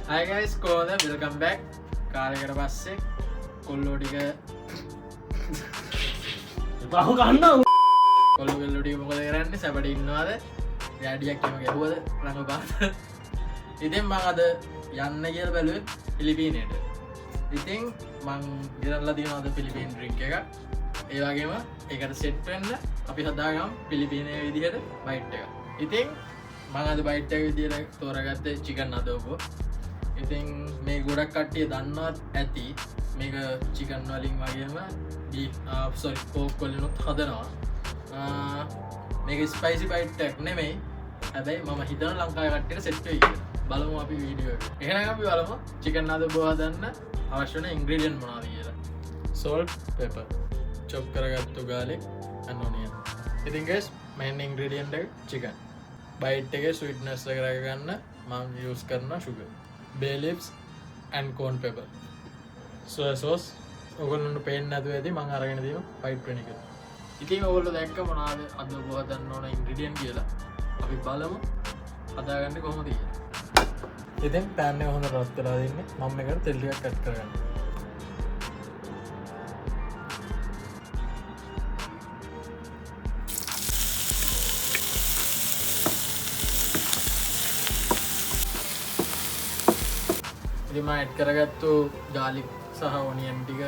Hi guys, කොහොමද? Welcome back. කාලයකට පස්සේ කොල්ලෝ ටික බහු ගන්න කොල්ලෝ ටික මොකද කරන්නේ? සැපට ඉන්නවද? යඩියක් එම ගැහුවද? ළඟ පාත. ඉතින් මම අද යන්න කියලා බැලුවේ පිලිපීනයට. ඉතින් මං ගෙනල්ලා තියෙනවා අද පිලිපීන් ඩ්‍රින්ක් එකක්. ඒ වගේම ඒකට සෙට් වෙන්න අපි හදාගමු පිලිපීනයේ විදිහට බයිට් එකක්. ඉතින් මම අද බයිට් එක විදිහට තෝරාගත්තේ චිකන් අදෝබෝ. ඉතින් මේ ගොඩක් කට්ටිය දන්නවත් ඇති මේක චිකන් වලින් වගේම පෝක් වලිනුත් හදනවා. මේක ස්පයිසි බයිට් එකක් නෙමෙයි. හැබැයි මම හිතන ලංකාවේ කට්ටියට සෙට් වෙයි කියලා. බලමු අපි වීඩියෝ එක. එහෙනම් අපි බලමු චිකන් අදෝබෝ හදන්න අවශ්‍ය වෙන ඉන්ග්‍රීඩියන්ට් මොනවද කියලා. salt, pepper, chop කරගත්තු garlic and onion. ඉතින් guys main ingredient එක chicken. බයිට් එකේ sweetness එක රැකගන්න මම use කරනවා sugar. Bay leaves and corn pepper, soya sauce. ඔයගොල්ලන්ට පේන්නේ නැතුව ඇති මම අරගෙන තියෙනවා white vinegar. ඉතින් ඔයගොල්ලෝ දැක්ක මොනවාද අද ඔබ හදන්න ඕන ඉන්ග්‍රීඩියන්ට් කියලා. අපි බලමු හදාගන්නේ කොහොමද කියලා. ඉතින් pan එක හොඳට රත් වෙලා දින්නේ මම මේකට තෙල් ටිකක් ඇඩ් කරගන්නවා. ඉතින් මම ඇඩ් කරගත්තු garlic සහ onion ටික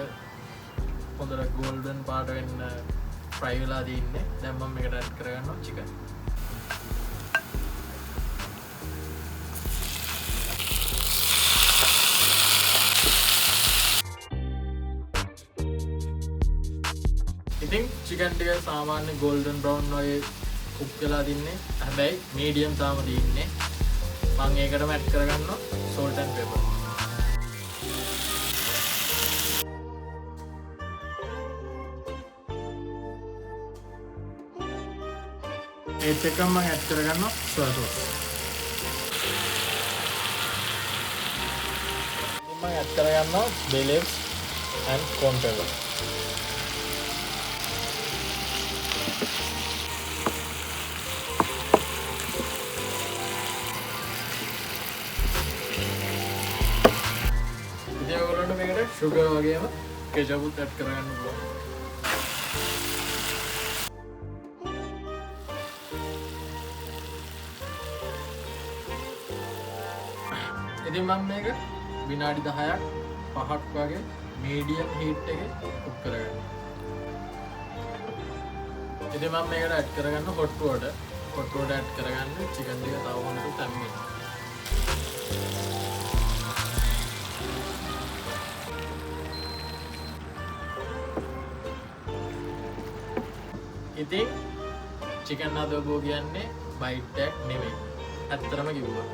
හොඳට golden පාට වෙන්න fry වෙලා දින්නේ. දැන් මම මේකට ඇඩ් කරගන්නවා chicken. ඉතින් chicken ටික සාමාන්‍ය golden brown වගේ cook වෙලා දින්නේ. හැබැයි medium තාම දින්නේ. මම ඒකටම ඇඩ් කරගන්නවා salt and pepper. ඒත් එකම මම ඇඩ් කරගන්නවා soya sauce. මම ඇඩ් කරගන්නවා bay leaves and corn pepper. ඉතින් ඔයගොල්ලන්ට මේකට sugar වගේම ketchup උත් ඇඩ් කරගන්න පුළුවන්. ඉතින් මම මේක විනාඩි 10ක් 5ක් වගේ මීඩියම් හීට් එකේ කුක් කරගන්නවා. ඉතින් මම මේකට ඇඩ් කරගන්න hot water. hot water add කරගන්න chicken ටික තව හොඳට තැම්බෙන්න. ඉතින් chicken adobo කියන්නේ බයිට් එකක් නෙමෙයි. ඇත්තටම කිව්වා.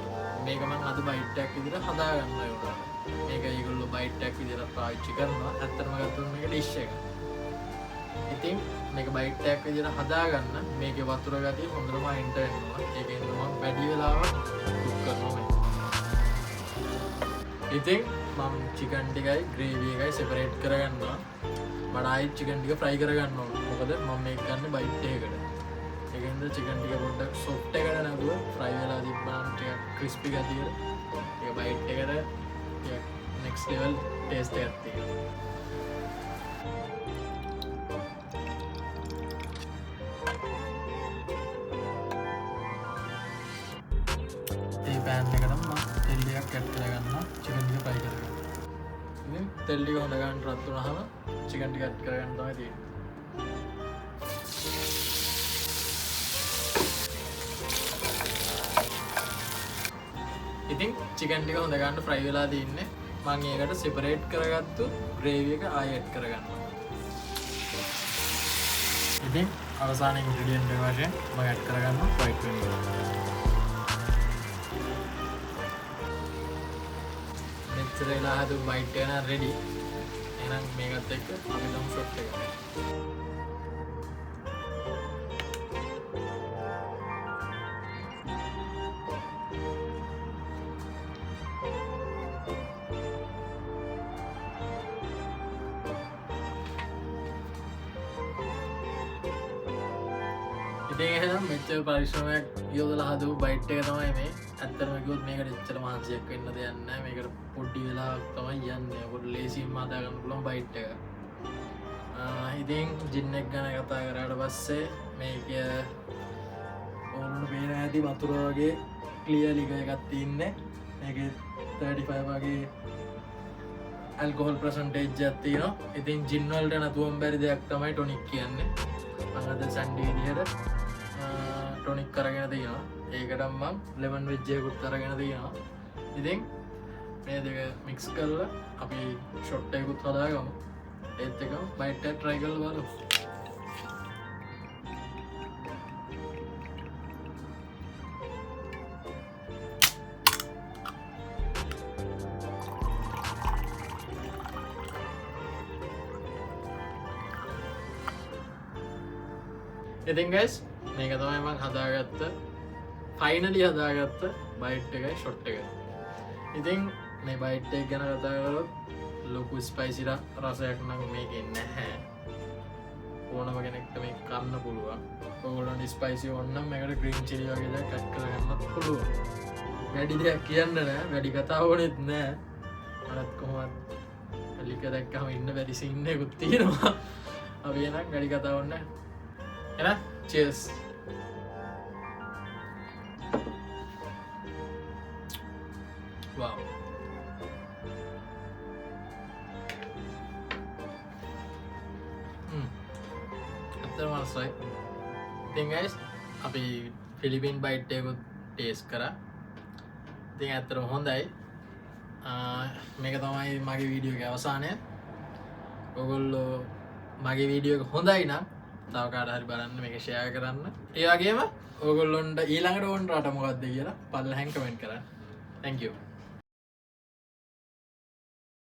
මේක මම අද බයිට් එකක් විදිහට හදා ගන්නවා ඒකට. මේක ඒගොල්ලෝ බයිට් එකක් විදිහට පාවිච්චි කරනවා. ඇත්තටම ගත්තොත් මේක ඩිෂ් එක. ඉතින් මේක බයිට් එකක් විදිහට හදා ගන්න මේකේ වතුර ගතිය හොඳටම අයින්ට වෙනවා. ඒකෙන් මම වැඩි වෙලාවක් කුක් කරනවා මේක. ඉතින් මම චිකන් ටිකයි ග්‍රේවි එකයි සෙපරේට් කරගන්නවා. මට ආයෙත් චිකන් ටික ෆ්‍රයි කරගන්න ඕන. මොකද මම මේක ගන්න බයිට් එකකට. ඒකෙන්ද චිකන් ටික පොඩ්ඩක් සොෆ්ට් එකට නැතුව ෆ්‍රයි වෙලා තිබ්බනම් ටිකක් ක්‍රිස්පි ගතියට ඒක බයිට් එකට ටිකක් next level taste එකක් තියෙනවා. ඒ pan එකටම මම තෙල් ටිකක් ඇඩ් කරගන්නවා චිකන් ටික ෆ්‍රයි කරගන්න. ඉතින් තෙල් ටික හොඳ ගන්න රත් වුණාම චිකන් ටික ඇඩ් කරගන්න තමයි තියෙන්නේ. ඉතින් චිකන් ටික හොඳ ගන්න ෆ්‍රයි වෙලා තින්නේ. මම ඒකට සෙපරේට් කරගත්තු ග්‍රේවි එක ආයෙ ඇඩ් කරගන්නවා. ඉතින් අවසාන ඉන්ග්‍රීඩියන්ට් එක වශයෙන් මම ඇඩ් කරගන්නවා white vinegar. මෙච්චර වෙලා හදු white එක නම් රෙඩි. එහෙනම් මේකත් එක්ක අපි ගමු ෂොට් එක. ඉතින් එහෙනම් මෙච්චර පරිශ්‍රමයක් යොදලා හදපු බයිට් එක තමයි මේ. ඇත්තටම කිව්වොත් මේකට එච්චර මහන්සියක් වෙන්න දෙයක් නැහැ. මේකට පොඩි වෙලාවක් තමයි යන්නේ. ඔකට ලේසියෙන් හදා ගන්න පුළුවන් බයිට් එක. ඉතින් ජින් එක ගැන කතා කරාට පස්සේ මේක ඕනට පේන ඇති වතුර වගේ ක්ලියර් එකක් තියෙන්නේ. මේකේ 35 වගේ ඇල්කොහොල් ප්‍රසන්ටේජ් එකක් තියෙනවා. ඉතින් ජින් වලට නතුවම බැරි දෙයක් තමයි ටොනික් කියන්නේ. මම අද සන්ඩේ විදියට ටොනික් අරගෙන තියෙනවා. ඒකට මම ලෙමන් වෙජ් එකකුත් අරගෙන තියෙනවා. ඉතින් මේ දෙක මික්ස් කරලා අපි ෂොට් එකකුත් හදාගමු. ඒත් එකම බයිට් එක try කරලා බලමු. ඉතින් guys මේක තමයි මම හදාගත්ත ෆයිනලි හදාගත්ත බයිට් එකයි ෂොට් එක. ඉතින් මේ බයිට් එක ගැන කතා කරොත් ලොකු ස්පයිසි රසයක් නම් මේකේ නැහැ. ඕනම කෙනෙක්ට මේක කන්න පුළුවන්. ඔයගොල්ලන්ට ස්පයිසි ඕන නම් මේකට ග්‍රීන් චිලි වගේ දේවල් කට් කරගන්නත් පුළුවන්. වැඩි දෙයක් කියන්න නෑ. වැඩි කතා ඕනෙත් නෑ. අරත් කොහොමද ලික දැක්කම ඉන්න බැරි සීන් එකකුත් තියෙනවා. අපි එනං වැඩි කතා ඕනේ නෑ. Enak? Cheers. Wow. After one strike. Thing guys, අපි ෆිලිපින් බයිට් එකකුත් ටේස්ට් කරා. ඉතින් ඇත්තටම හොඳයි. මේක තමයි මගේ වීඩියෝ එකේ අවසානය. ඔයගොල්ලෝ මගේ වීඩියෝ එක හොඳයි නම් තව කාට හරි බලන්න මේක ෂෙයා කරන්න. ඒ වගේම ඕගොල්ලොන්ට ඊළඟට ඕන රට මොකක්ද කියලා පල්ලෙහාන් කමෙන්ට් කරන්න. Thank you.